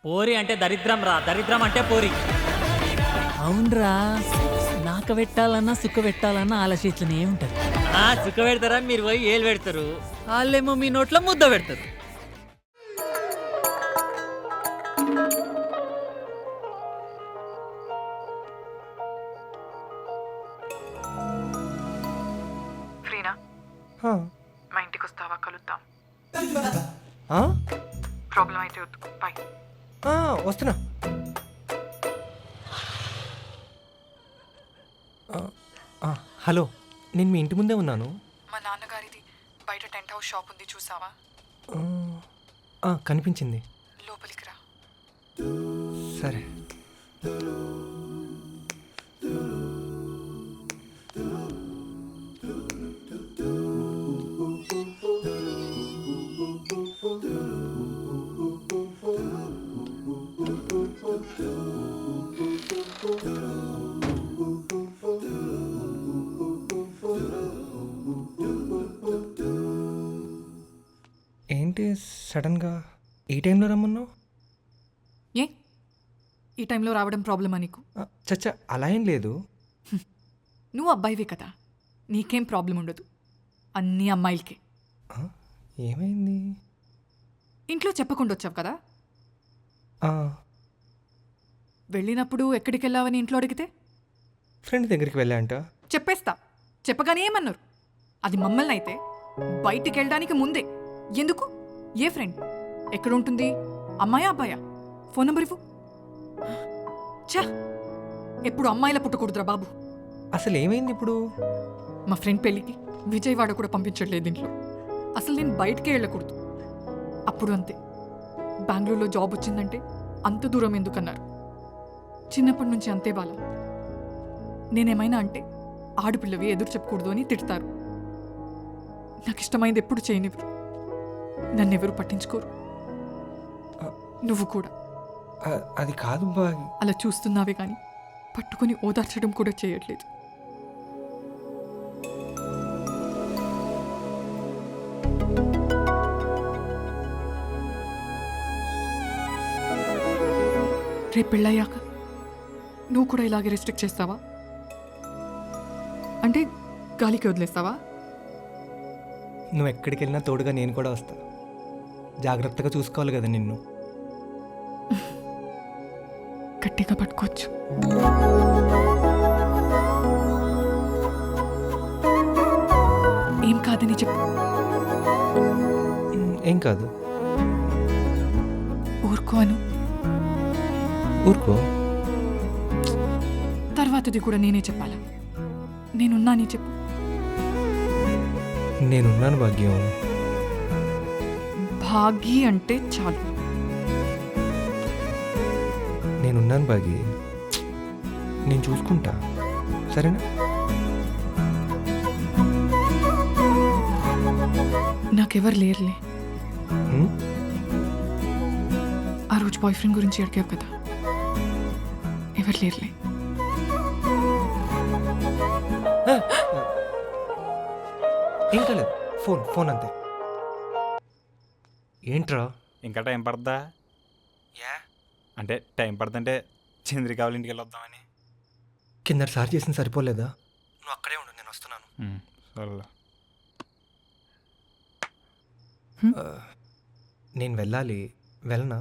పోరి అంటే దరిద్రం రా, దరిద్రం అంటే పోరి. అవునరా, నాక పెట్టాలన్నా సుఖ పెట్టాలన్నా ఆలోచించనే ఉంటది. సుఖ పెడతారని మీరు పోయి ఏలు పెడతారు, వాళ్ళేమో మీ నోట్లో ముద్ద పెడతారు. ఫ్రీనా? మా ఇంటికి వస్తావా? కలుద్దాం. ప్రాబ్లం అయితే వద్దు. బాయ్. వస్తున్నా. హలో, నేను మీ ఇంటి ముందే ఉన్నాను. మా నాన్నగారిది బయట టెంట్ హౌస్ షాప్ ఉంది, చూసావా? కనిపించింది. లోపలికి రా. సరే. ఏంటి సడన్గా ఈ టైంలో రమ్మన్నావు? ఏ ఈ టైంలో రావడం ప్రాబ్లమా నీకు? చచ్చా, అలా ఏం లేదు. నువ్వు అబ్బాయివే కదా, నీకేం ప్రాబ్లం ఉండదు. అన్నీ అమ్మాయిలకే. ఏమైంది? ఇంట్లో చెప్పకుండా వచ్చావు కదా. వెళ్ళినప్పుడు ఎక్కడికి వెళ్ళావని ఇంట్లో అడిగితే ఫ్రెండ్ దగ్గరికి వెళ్ళా అంట. చెప్పేస్తా. చెప్పగానే ఏమన్నారు? అది మమ్మల్ని అయితే బయటికి వెళ్ళడానికి ముందే ఎందుకు? ఏ ఫ్రెండ్? ఎక్కడ ఉంటుంది? అమ్మాయా అబ్బాయా? ఫోన్ నెంబర్ ఇవ్వు. చా, ఎప్పుడు అమ్మాయిలా పుట్టకూడదురా బాబు. అసలు ఏమైంది ఇప్పుడు? మా ఫ్రెండ్ పెళ్ళికి విజయవాడ కూడా పంపించట్లేదు ఇంట్లో. అసలు నేను బయటికే వెళ్ళకూడదు. అప్పుడు అంతే, బెంగళూరులో జాబ్ వచ్చిందంటే అంత దూరం ఎందుకన్నారు. చిన్నప్పటి నుంచి అంతే బాల. నేనేమైనా అంటే ఆడపిల్లవి ఎదురు చెప్పకూడదు అని తిడతారు. నాకు ఇష్టమైంది ఎప్పుడు చేయనివ్వరు. నన్నెవరు పట్టించుకోరు. నువ్వు కూడా అది కాదు బాగి. అలా చూస్తున్నావే కానీ పట్టుకుని ఓదార్చడం కూడా చేయట్లేదు. రేపు పెళ్ళయ్యాక నువ్వు కూడా ఇలాగే రెస్ట్రిక్ట్ చేస్తావా? అంటే గాలికి వదిలేస్తావా? నువ్వు ఎక్కడికి వెళ్ళినా తోడుగా నేను కూడా వస్తా. జాగ్రత్తగా చూసుకోవాలి కదా నిన్ను. గట్టిగా పట్టుకోవచ్చు. ఏం కాదని చెప్పు. ఏం కాదు. ఊరుకో అను. ఊరుకో. తర్వాతది కూడా నేనే చెప్పాలా? నేనున్నాని చెప్పు. నేనున్నాను భాగ్యం. భాగి అంటే చాలు. నేనున్నాను భాగి. నేను చూసుకుంటా, సరేనా? నాకెవరు లేరులే. ఆ రోజు బాయ్ ఫ్రెండ్ గురించి అడిగావు కదా, ఎవరు లేరులే. ఏం కాలేదు. ఫోన్ అంతే. ఏంట్రా? ఇంకా టైం పడుతుందా? అంటే టైం పడుతుంటే చంద్రిక వాళ్ళ ఇంటికి వెళ్ళొద్దామని. కిందసారి చేసిన సరిపోలేదా? నువ్వు అక్కడే ఉండు, నేను వస్తున్నాను. సరే. నేను వెళ్ళాలి, వెళ్ళనా?